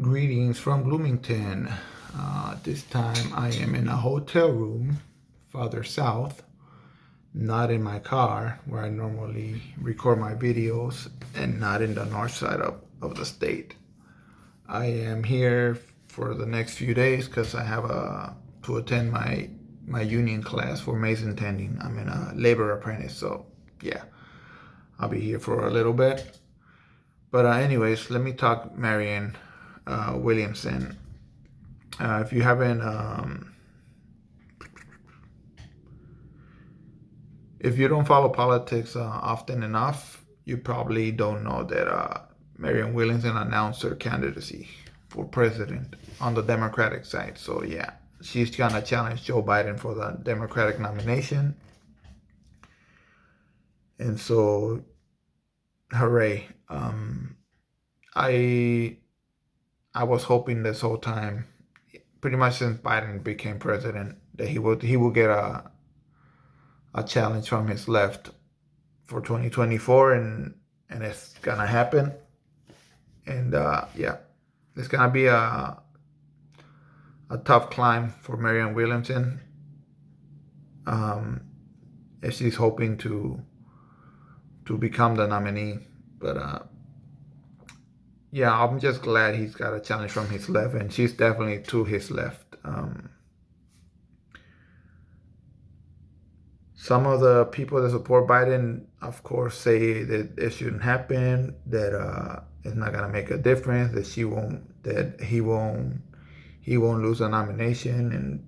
Greetings from Bloomington. This time I am in a hotel room farther south, not in my car where I normally record my videos, and not in the north side of the state. I am here for the next few days because I have to attend my union class for mason tending. I'm in a labor apprentice, so yeah, I'll be here for a little bit. But anyways, let me talk Marianne Williamson. If you haven't, if you don't follow politics often enough, you probably don't know that Marianne Williamson announced her candidacy for president on the Democratic side. So yeah, she's gonna challenge Joe Biden for the Democratic nomination. And so, hooray! I I was hoping this whole time, pretty much since Biden became president, that he would get a challenge from his left for 2024, and it's gonna happen. And yeah, it's gonna be a tough climb for Marianne Williamson um, if she's hoping to become the nominee. But yeah, I'm just glad he's got a challenge from his left, and she's definitely to his left. Some of the people that support Biden, of course, say that it shouldn't happen, that it's not gonna make a difference, that he won't lose a nomination. And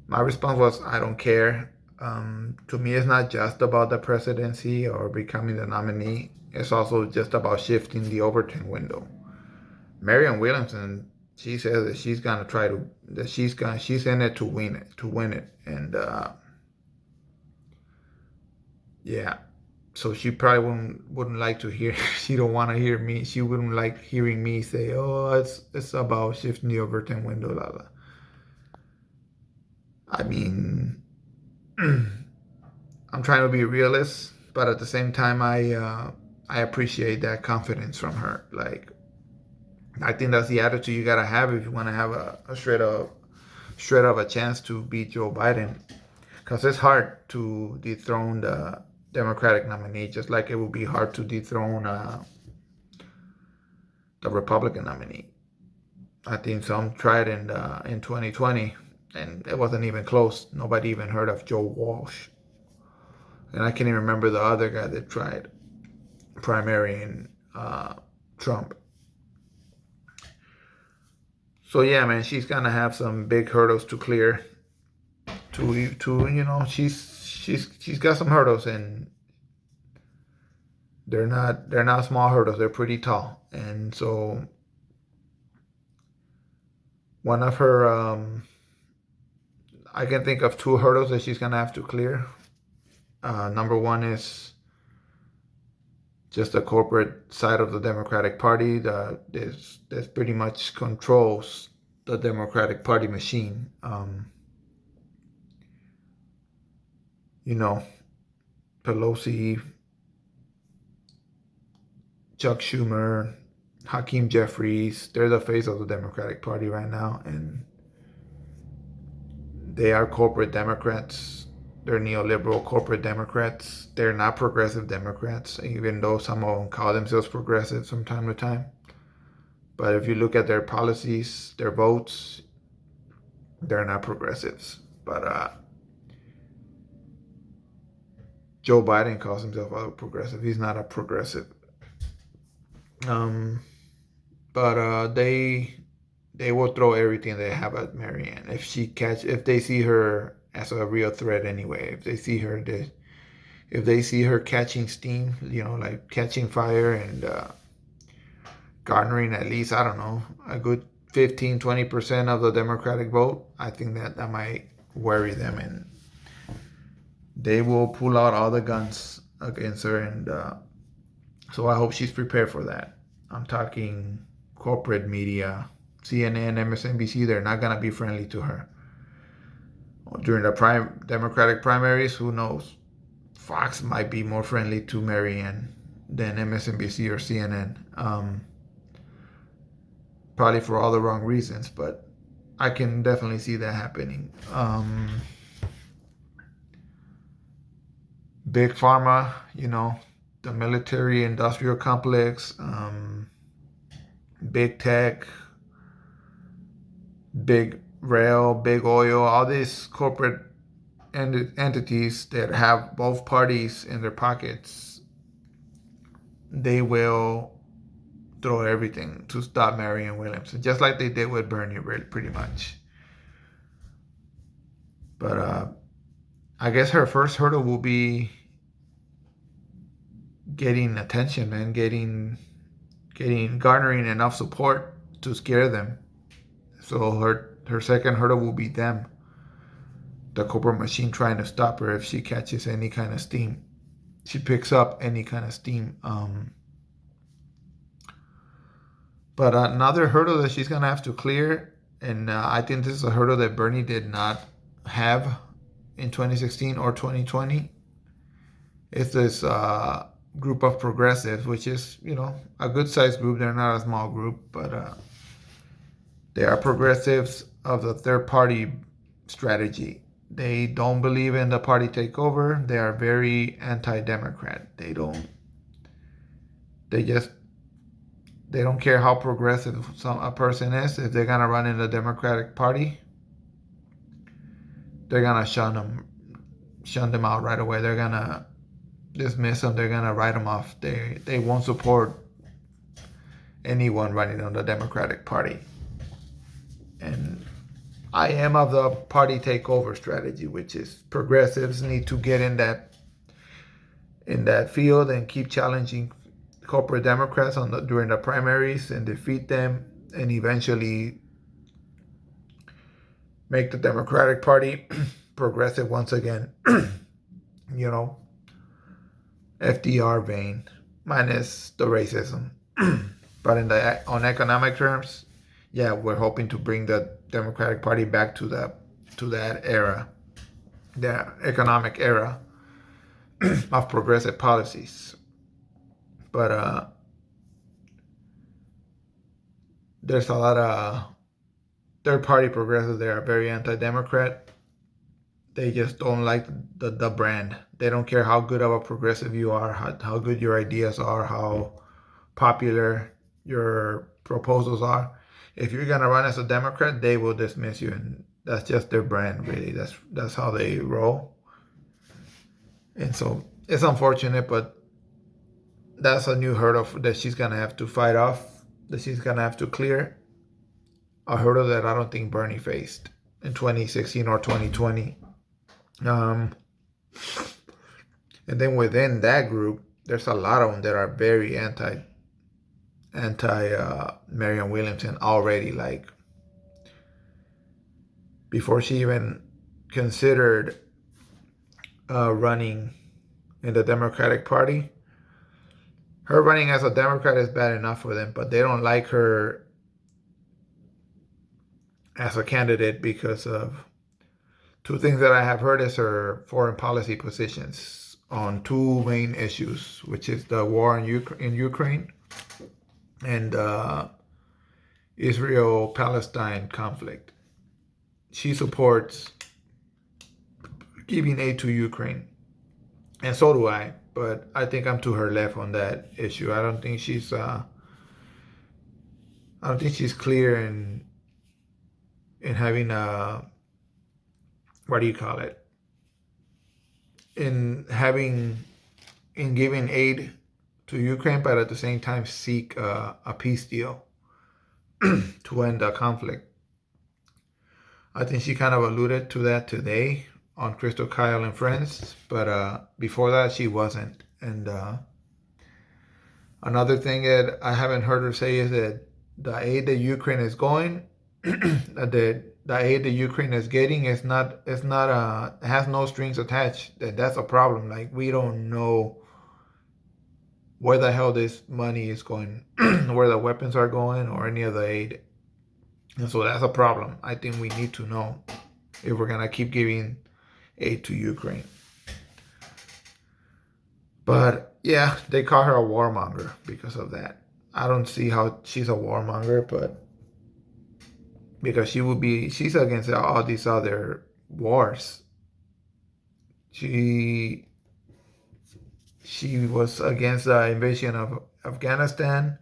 my response was, I don't care. To me, it's not just about the presidency or becoming the nominee. It's also just about shifting the Overton window. Marianne Williamson, she says that she's gonna try to that she's in it to win it, and yeah. So she probably wouldn't like to hear. She don't want to hear me. She wouldn't like hearing me say, "Oh, it's about shifting the Overton window." La, la. I mean, I'm trying to be realist, but at the same time, I appreciate that confidence from her. Like, I think that's the attitude you gotta have if you want to have a shred of a chance to beat Joe Biden, because it's hard to dethrone the Democratic nominee, just like it would be hard to dethrone the Republican nominee. I think some tried in 2020, and it wasn't even close. Nobody even heard of Joe Walsh, and I can't even remember the other guy that tried primary in Trump. So yeah, man, she's gonna have some big hurdles to clear. She's got some hurdles, and they're not small hurdles. They're pretty tall, and so one of her I can think of two hurdles that she's gonna have to clear. Number one is just the corporate side of the Democratic Party that pretty much controls the Democratic Party machine. You know, Pelosi, Chuck Schumer, Hakeem Jeffries, they're the face of the Democratic Party right now, and they are corporate Democrats. They're neoliberal corporate Democrats. They're not progressive Democrats, even though some of them call themselves progressive from time to time. But if you look at their policies, their votes, they're not progressives. But Joe Biden calls himself a progressive. He's not a progressive. Um, but they will throw everything they have at Marianne if they see her as a real threat anyway. If they see her catching steam, like catching fire and garnering at least, I don't know, a good 15-20% of the Democratic vote, I think that might worry them, and they will pull out all the guns against her. And so I hope she's prepared for that. I'm talking corporate media, CNN, MSNBC, they're not going to be friendly to her. During the Democratic primaries, who knows? Fox might be more friendly to Marianne than MSNBC or CNN. probably for all the wrong reasons, but I can definitely see that happening. Big pharma, the military industrial complex, big tech, big rail, big oil, all these corporate entities that have both parties in their pockets, they will throw everything to stop Marianne Williamson, just like they did with Bernie, pretty much. But I guess her first hurdle will be getting attention, man, garnering enough support to scare them. So her second hurdle will be them, the corporate machine, trying to stop her if she catches any kind of steam. She picks up any kind of steam. But another hurdle that she's gonna have to clear, and I think this is a hurdle that Bernie did not have in 2016 or 2020, is this group of progressives, which is, a good-sized group. They're not a small group, but they are progressives of the third-party strategy. They don't believe in the party takeover. They are very anti-democrat. They don't care how progressive a person is. If they're gonna run in the Democratic Party, they're gonna shun them out right away. They're gonna dismiss them. They're gonna write them off. They won't support anyone running on the Democratic Party. And I am of the party takeover strategy, which is progressives need to get in that field and keep challenging corporate Democrats during the primaries and defeat them, and eventually make the Democratic Party progressive once again. FDR vein, minus the racism. But on economic terms, yeah, we're hoping to bring the Democratic Party back to that era, the economic era of progressive policies. But there's a lot of third-party progressives that are very anti-democrat. They just don't like the brand. They don't care how good of a progressive you are, how good your ideas are, how popular your proposals are. If you're gonna run as a Democrat, they will dismiss you, and that's just their brand, really. That's how they roll. And so it's unfortunate, but that's a new hurdle that she's gonna have to fight off, that she's gonna have to clear. A hurdle that I don't think Bernie faced in 2016 or 2020. And then within that group, there's a lot of them that are very anti Marianne Williamson already. Like, before she even considered running in the Democratic Party, her running as a Democrat is bad enough for them, but they don't like her as a candidate because of two things that I have heard is her foreign policy positions on two main issues, which is the war in Ukraine and Israel-Palestine conflict. She supports giving aid to Ukraine, and so do I. But I think I'm to her left on that issue. I don't think she's clear in having a, what do you call it? In giving aid to Ukraine, but at the same time seek a peace deal to end the conflict. I think she kind of alluded to that today on Crystal Kyle and Friends, but before that she wasn't. And another thing that I haven't heard her say is that the aid that Ukraine is going, the aid that Ukraine is getting is not has no strings attached. That's a problem. Like, we don't know where the hell this money is going, where the weapons are going, or any of the aid. And so that's a problem. I think we need to know if we're gonna keep giving aid to Ukraine. But yeah, they call her a warmonger because of that. I don't see how she's a warmonger, but because she's against all these other wars. She she was against the invasion of Afghanistan,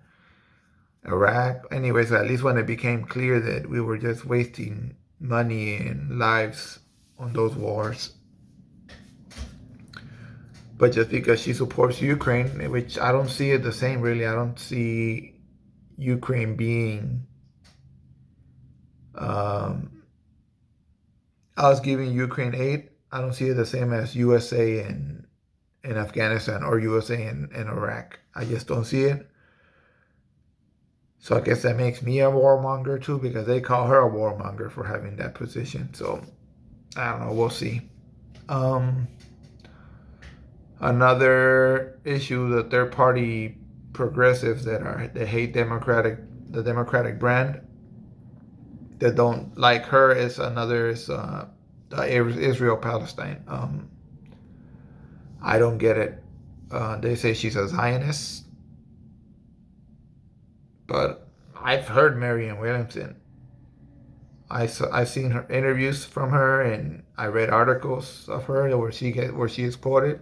Iraq. Anyways, at least when it became clear that we were just wasting money and lives on those wars. But just because she supports Ukraine, which I don't see it the same really, I don't see Ukraine being us giving Ukraine aid. I don't see it the same as USA in Afghanistan or USA in Iraq. I just don't see it. So I guess that makes me a warmonger too, because they call her a warmonger for having that position. So I don't know. We'll see. Another issue, the third party progressives that hate the Democratic brand, that don't like her, is Israel Palestine. I don't get it. They say she's a Zionist, but I've heard Marianne Williamson. I've seen her interviews from her, and I read articles of her where she is quoted.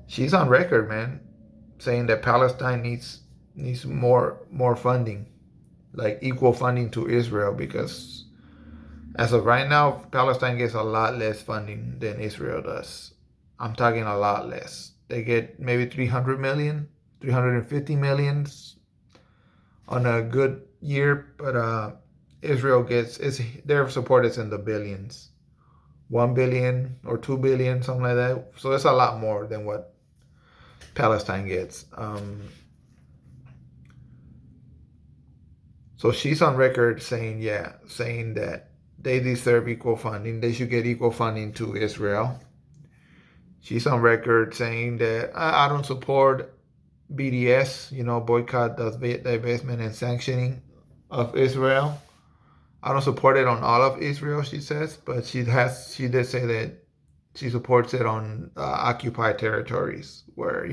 She's on record, man, saying that Palestine needs more funding, like equal funding to Israel, because as of right now, Palestine gets a lot less funding than Israel does. I'm talking a lot less. They get maybe 300 million, 350 million on a good year, but Israel their support is in the billions, 1 billion or 2 billion, something like that. So it's a lot more than what Palestine gets. So she's on record saying that they deserve equal funding. They should get equal funding to Israel. She's on record saying that I don't support BDS, boycott, divestment, and sanctioning of Israel. I don't support it on all of Israel, she says, but she did say that she supports it on occupied territories where,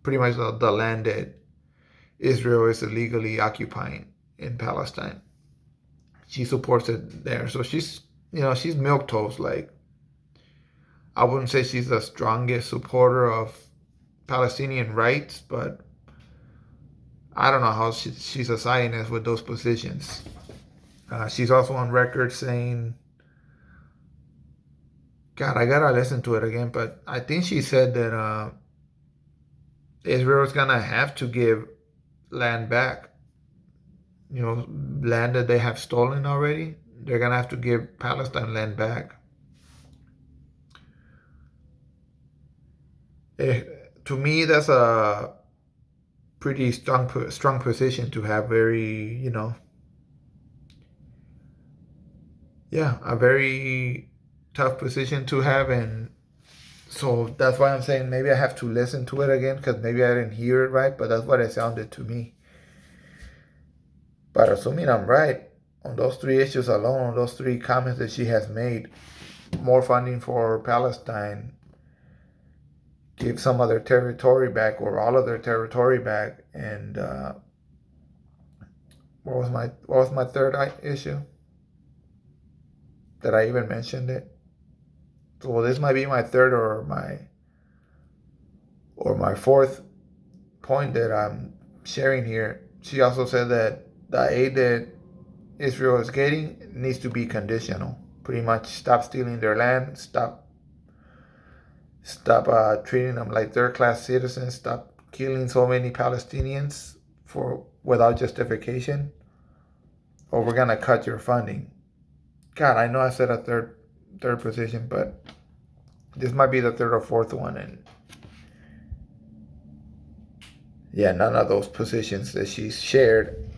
pretty much the land that Israel is illegally occupying in Palestine. She supports it there. So she's milquetoast. Like, I wouldn't say she's the strongest supporter of Palestinian rights, but I don't know how she's a Zionist with those positions. She's also on record saying, God, I gotta listen to it again, but I think she said that Israel's gonna have to give land back. Land that they have stolen already. They're gonna have to give Palestine land back. To me, that's a pretty strong position to have. Very, a very tough position to have, and so that's why I'm saying maybe I have to listen to it again, because maybe I didn't hear it right, but that's what it sounded to me. But assuming I'm right on those three issues alone, on those three comments that she has made, more funding for Palestine, give some of their territory back or all of their territory back, and what was my third issue? That I even mentioned it? So this might be my third or my fourth point that I'm sharing here. She also said that the aid that Israel is getting needs to be conditional. Pretty much stop stealing their land, stop treating them like third-class citizens, stop killing so many Palestinians without justification, or we're gonna cut your funding. God, I know I said a third position, but this might be the third or fourth one, and none of those positions that she's shared,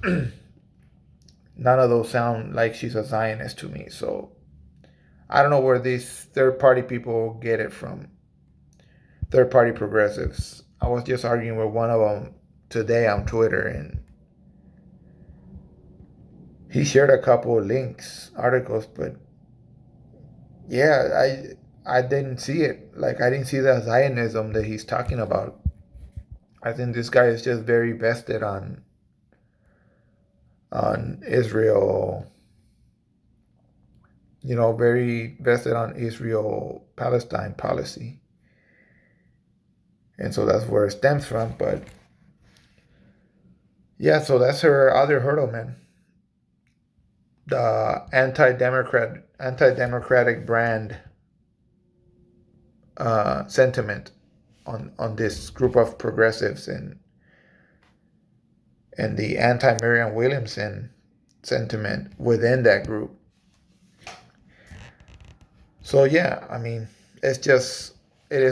none of those sound like she's a Zionist to me. So I don't know where these third-party people get it from. Third-party progressives. I was just arguing with one of them today on Twitter, and he shared a couple of articles, but I didn't see it. Like, I didn't see the Zionism that he's talking about. I think this guy is just very vested on Israel very vested on Israel-Palestine policy. And so that's where it stems from. But yeah, so that's her other hurdle, man. The anti-democratic brand sentiment on this group of progressives, and the anti-Marianne Williamson sentiment within that group. So yeah, I mean, it is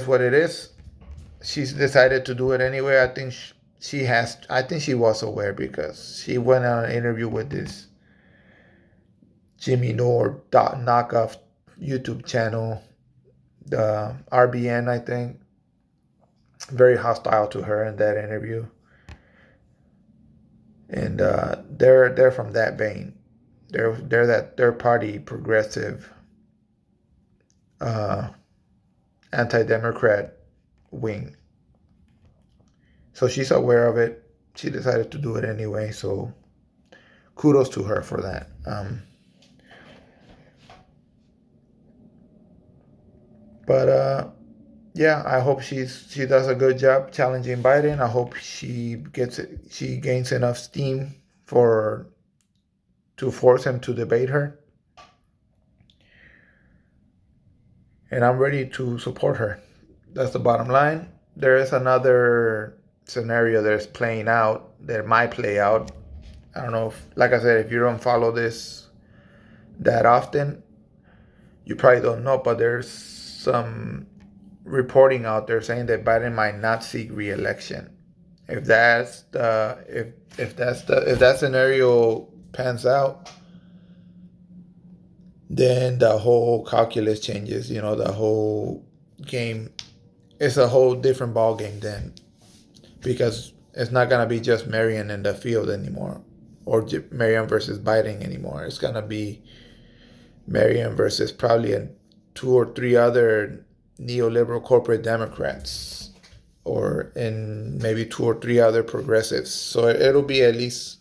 what it is. She's decided to do it anyway. I think I think she was aware because she went on an interview with this Jimmy Nord knockoff YouTube channel, the RBN, I think. Very hostile to her in that interview, and they're from that vein. They're party progressive, uh, anti-democrat wing. So she's aware of it. She decided to do it anyway. So kudos to her for that. But yeah, I hope she does a good job challenging Biden. I hope she gains enough steam to force him to debate her. And I'm ready to support her. That's the bottom line. There is another scenario that's playing out that might play out. I don't know like I said, if you don't follow this that often, you probably don't know, but there's some reporting out there saying that Biden might not seek re-election. If that scenario pans out, then the whole calculus changes. The whole game. It's a whole different ball game then, because it's not gonna be just Marianne in the field anymore, or Marianne versus Biden anymore. It's gonna be Marianne versus probably two or three other neoliberal corporate Democrats, or in maybe two or three other progressives. So it'll be at least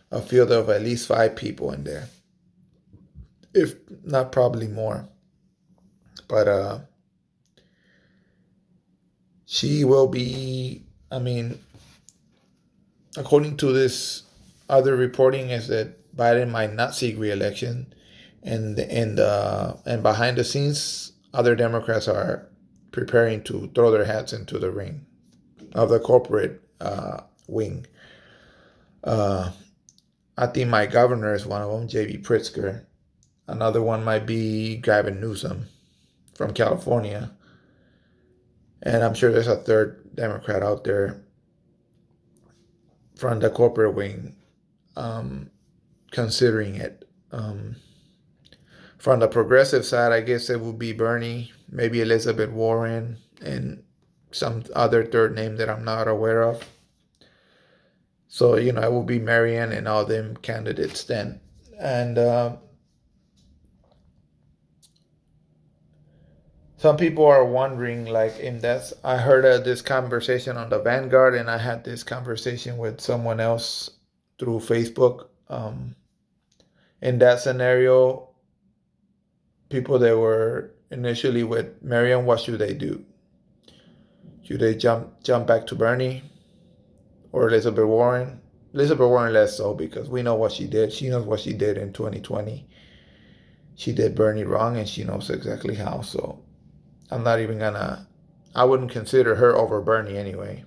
a field of at least 5 people in there, if not probably more. But she will be. I mean, according to this other reporting, is that Biden might not seek re-election, and behind the scenes, other Democrats are preparing to throw their hats into the ring of the corporate wing. I think my governor is one of them, J.B. Pritzker. Another one might be Gavin Newsom from California. And I'm sure there's a third Democrat out there from the corporate wing considering it. From the progressive side, I guess it would be Bernie, maybe Elizabeth Warren, and some other third name that I'm not aware of. So, it will be Marianne and all them candidates then. And some people are wondering, like, I heard this conversation on the Vanguard, and I had this conversation with someone else through Facebook. In that scenario, people that were initially with Marianne, what should they do? Should they jump back to Bernie or Elizabeth Warren? Elizabeth Warren less so, because we know what she did. She knows what she did in 2020. She did Bernie wrong, and she knows exactly how. So I wouldn't consider her over Bernie anyway.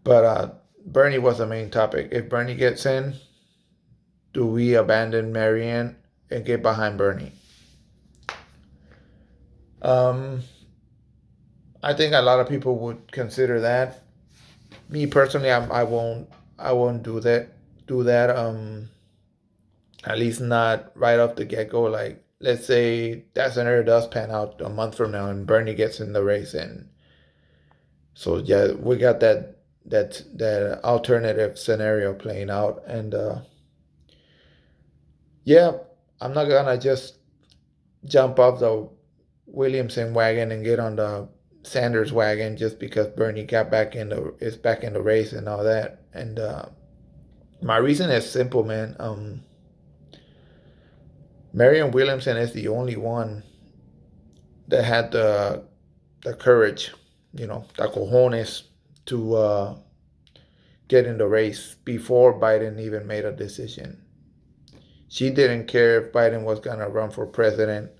But Bernie was the main topic. If Bernie gets in, do we abandon Marianne and get behind Bernie? I think a lot of people would consider that. Me personally, I won't do that. At least not right off the get go. Like, let's say that scenario does pan out a month from now, and Bernie gets in the race, and so yeah, we got that alternative scenario playing out, and yeah, I'm not gonna just jump off the Williamson wagon and get on the Sanders wagon just because Bernie is back in the race and all that. And my reason is simple, man. Marianne Williamson is the only one that had the courage, the cojones to get in the race before Biden even made a decision. She didn't care if Biden was gonna run for president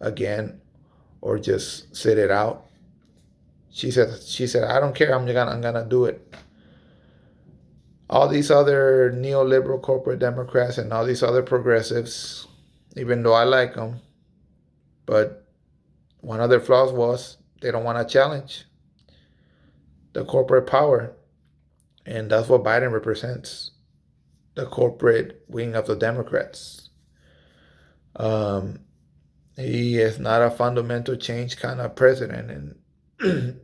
again or just sit it out. She said, I don't care, I'm gonna do it. All these other neoliberal corporate Democrats and all these other progressives, even though I like them, but one of their flaws was they don't want to challenge the corporate power. And that's what Biden represents, the corporate wing of the Democrats. Um, he is not a fundamental change kind of president. And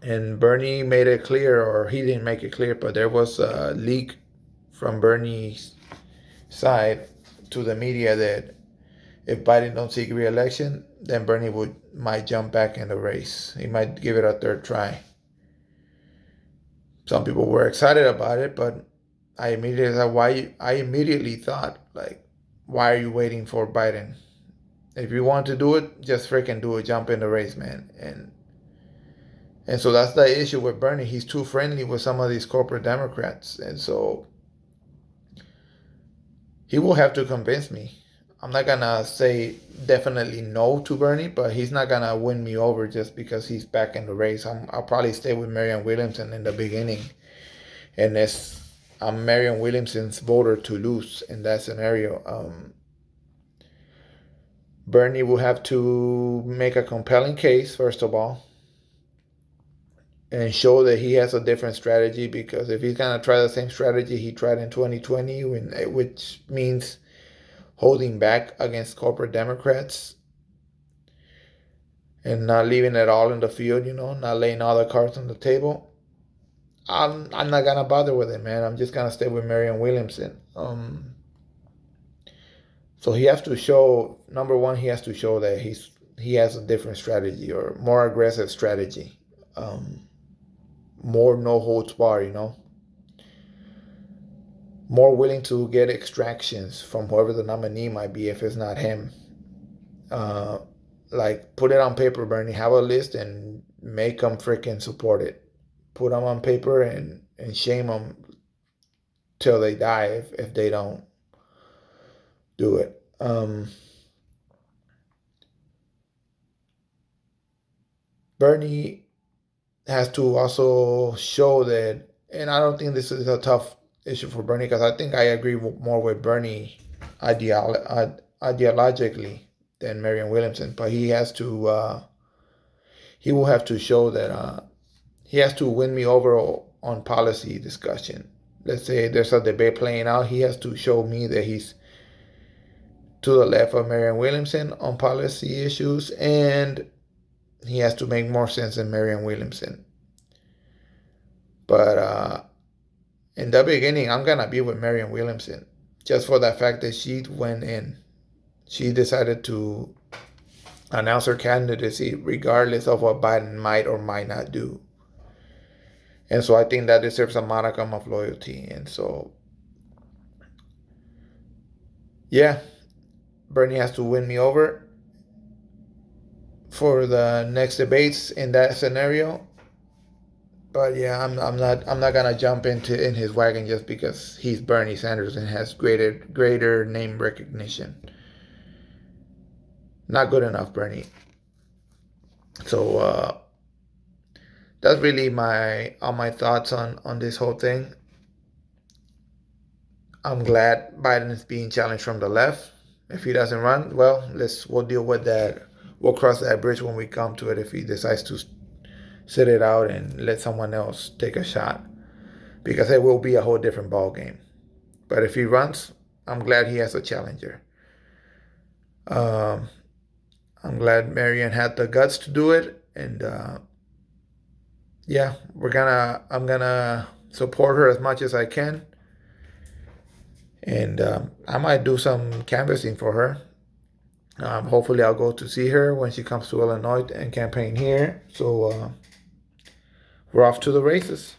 and Bernie made it clear, or he didn't make it clear, but there was a leak from Bernie's side to the media that if Biden don't seek re-election, then Bernie might jump back in the race. He might give it a third try. Some people were excited about it, but I immediately thought, like, why are you waiting for Biden? If you want to do it, just freaking do it. Jump in the race, man. And so that's the issue with Bernie. He's too friendly with some of these corporate Democrats. And so he will have to convince me. I'm not going to say definitely no to Bernie, but he's not going to win me over just because he's back in the race. I'll probably stay with Marianne Williamson in the beginning. And I'm Marianne Williamson's voter to lose in that scenario. Bernie will have to make a compelling case, first of all, and show that he has a different strategy, because if he's going to try the same strategy he tried in 2020, which means holding back against corporate Democrats and not leaving it all in the field, not laying all the cards on the table, I'm not going to bother with it, man. I'm just going to stay with Marianne Williamson. So he has to show, number one, he has to show that he has a different strategy, or more aggressive strategy. More no holds bar, more willing to get extractions from whoever the nominee might be if it's not him. Like, put it on paper, Bernie. Have a list and make them freaking support it. Put them on paper and shame them till they die if they don't do it. Bernie has to also show that, and I don't think this is a tough issue for Bernie, because I think I agree more with Bernie ideologically than Marianne Williamson, but he will have to show that he has to win me over on policy discussion. Let's say there's a debate playing out, he has to show me that he's to the left of Marianne Williamson on policy issues, and he has to make more sense than Marianne Williamson. But in the beginning, I'm going to be with Marianne Williamson, just for the fact that she went in. She decided to announce her candidacy regardless of what Biden might or might not do. And so I think that deserves a modicum of loyalty. And so, yeah, Bernie has to win me over for the next debates in that scenario. But yeah, I'm not gonna jump in his wagon just because he's Bernie Sanders and has greater name recognition. Not good enough, Bernie. So that's really all my thoughts on this whole thing. I'm glad Biden is being challenged from the left. If he doesn't run, well, we'll deal with that. We'll cross that bridge when we come to it, if he decides to sit it out and let someone else take a shot, because it will be a whole different ball game. But if he runs, I'm glad he has a challenger. I'm glad Marianne had the guts to do it, and yeah, I'm gonna support her as much as I can, and I might do some canvassing for her. Hopefully I'll go to see her when she comes to Illinois and campaign here. So we're off to the races.